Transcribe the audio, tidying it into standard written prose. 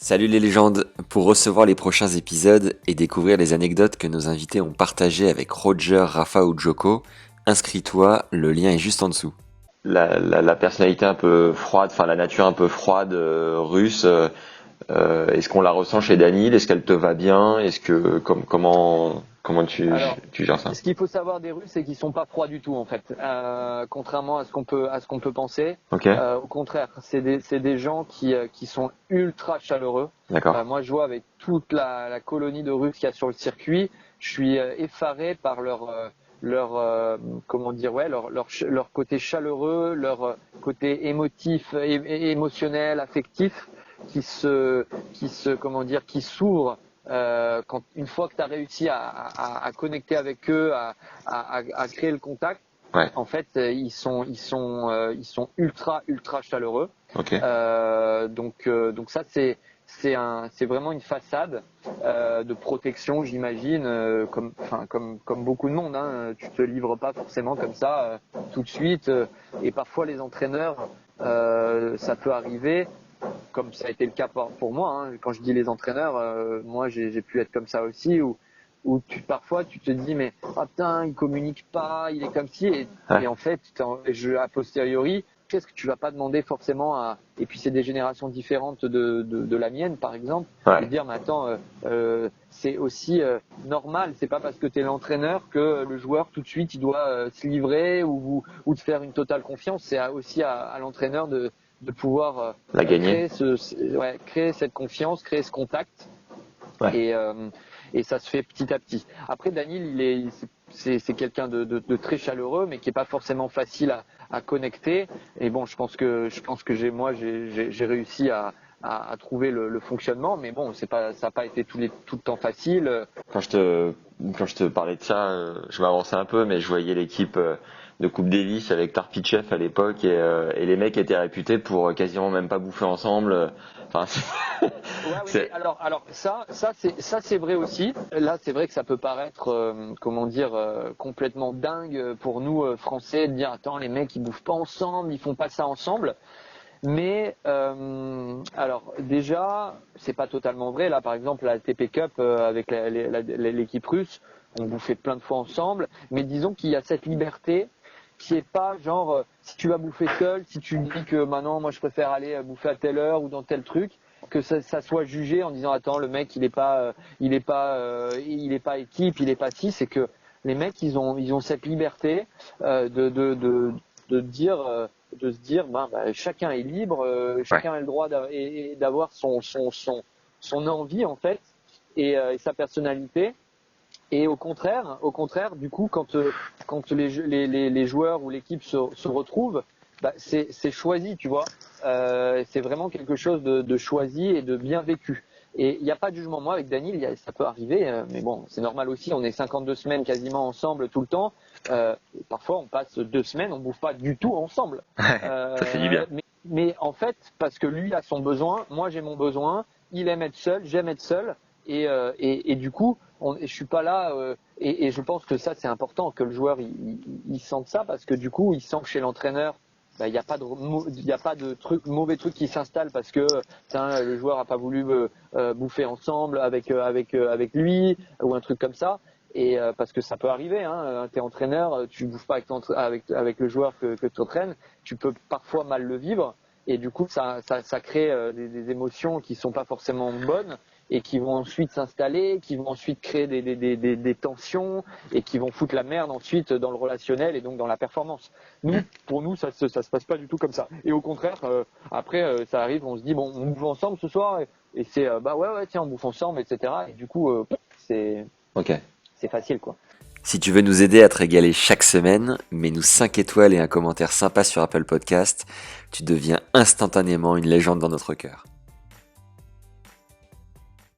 Salut les légendes! Pour recevoir les prochains épisodes et découvrir les anecdotes que nos invités ont partagées avec Roger, Rafa ou Joko, inscris-toi, le lien est juste en dessous. La personnalité un peu froide, enfin la nature un peu froide russe, est-ce qu'on la ressent chez Daniel? Est-ce qu'elle te va bien? Comment tu gères ça? Ce qu'il faut savoir des Russes, c'est qu'ils sont pas froids du tout en fait, contrairement à ce qu'on peut penser. Ok, Au contraire, c'est des gens qui sont ultra chaleureux. d'accord. Moi, je vois avec toute la colonie de Russes qu'il y a sur le circuit, je suis effaré par comment dire, ouais, leur côté chaleureux, leur côté émotif, émotionnel, affectif, comment dire, qui s'ouvre. Une fois que tu as réussi à connecter avec eux, à créer le contact, Ouais, en fait, ils sont ultra chaleureux. ok. Donc ça, c'est vraiment une façade de protection, j'imagine, comme beaucoup de monde. Hein. Tu te livres pas forcément comme ça tout de suite. Et parfois, les entraîneurs, ça peut arriver comme ça a été le cas pour moi. Hein. Quand je dis les entraîneurs, moi j'ai pu être comme ça aussi, où parfois tu te dis mais ah putain il communique pas, il est comme ci Ouais. et en fait a posteriori qu'est-ce que tu vas pas demander forcément à et puis c'est des générations différentes de la mienne par exemple de Ouais. dire mais attends c'est aussi normal, c'est pas parce que tu es l'entraîneur que le joueur tout de suite il doit se livrer ou de faire une totale confiance, c'est aussi à l'entraîneur de pouvoir La gagner. créer cette confiance, créer ce contact Ouais. et ça se fait petit à petit. Après Daniel, c'est quelqu'un de très chaleureux, mais qui est pas forcément facile à connecter. Et bon, je pense que j'ai réussi à trouver le fonctionnement, mais bon, ça n'a pas été tout le temps facile. Quand je te, quand je te parlais de ça, je m'avançais un peu, mais je voyais l'équipe de Coupe Davis avec Tarpichev à l'époque et les mecs étaient réputés pour quasiment même pas bouffer ensemble. Enfin, Ouais, oui, mais c'est, alors ça c'est vrai aussi. Là, c'est vrai que ça peut paraître, comment dire, complètement dingue pour nous Français de dire attends les mecs ils bouffent pas ensemble, ils font pas ça ensemble. Mais alors déjà, c'est pas totalement vrai. Là, par exemple, la ATP Cup avec l'équipe russe, on bouffait plein de fois ensemble. Mais disons qu'il y a cette liberté qui est pas genre si tu vas bouffer seul, si tu dis que maintenant moi je préfère aller bouffer à telle heure ou dans tel truc, que ça soit jugé en disant attends le mec il est pas équipe, il est pas ci. C'est que les mecs ils ont cette liberté de dire de se dire chacun est libre, ouais, chacun a le droit d'avoir son envie en fait et sa personnalité. Et au contraire, du coup, quand les joueurs ou l'équipe se retrouvent, c'est choisi, tu vois. C'est vraiment quelque chose de choisi et de bien vécu. Et il n'y a pas de jugement. Moi, avec Daniel, ça peut arriver, mais bon, c'est normal aussi. On est 52 semaines quasiment ensemble tout le temps. Parfois, on passe 2 semaines, on bouffe pas du tout ensemble. ça fait du bien. Mais en fait, parce que lui a son besoin, moi j'ai mon besoin. Il aime être seul, j'aime être seul. Et du coup, je suis pas là. Et je pense que ça, c'est important que le joueur il sente ça parce que du coup, il sent que chez l'entraîneur, il n'y a pas de mauvais truc qui s'installe parce que le joueur a pas voulu bouffer ensemble avec lui ou un truc comme ça. Et parce que ça peut arriver, hein, t'es entraîneur, tu bouffes pas avec le joueur que tu entraînes, tu peux parfois mal le vivre et du coup ça crée des émotions qui sont pas forcément bonnes et qui vont ensuite s'installer, qui vont ensuite créer des tensions et qui vont foutre la merde ensuite dans le relationnel et donc dans la performance. Pour nous, ça se passe pas du tout comme ça. Et au contraire, après, ça arrive, on se dit bon, on bouffe ensemble ce soir et c'est ouais tiens on bouffe ensemble, etc. Et du coup, c'est Ok. c'est facile quoi. Si tu veux nous aider à te régaler chaque semaine, mets-nous 5 étoiles et un commentaire sympa sur Apple Podcast. Tu deviens instantanément une légende dans notre cœur.